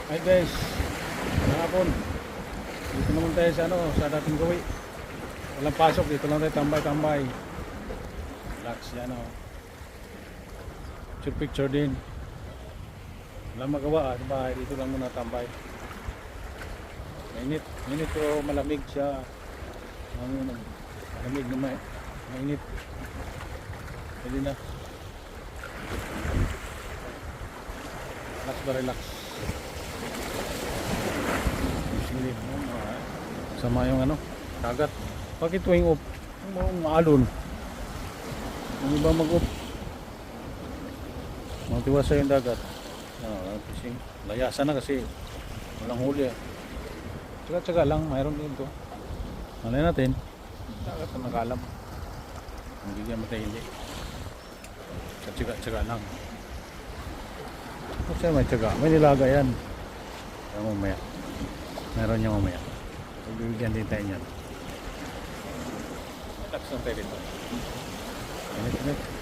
Hi guys, hapon. Dito naman tayo sa sa dating gawi. Walang pasok, dito lang tayo tambay-tambay. Relax yan Picture din. Walang magawa sa bahay, dito lang muna tambay. Mainit pero malamig siya. Malamig naman mainit. Pwede na. Relax. Sama yung dagat. Bakit tuwing up maalon yung iba mag-up matiwasa yung dagat fishing layasan na kasi walang huli tsaga lang mayroon din to malay natin dagat na nakalam hindi niya matahili tsaga lang kasi may tsaga may nilaga yan mamaya meron niya mamaya bibigyan din tayo niyan relax lang tayo dito init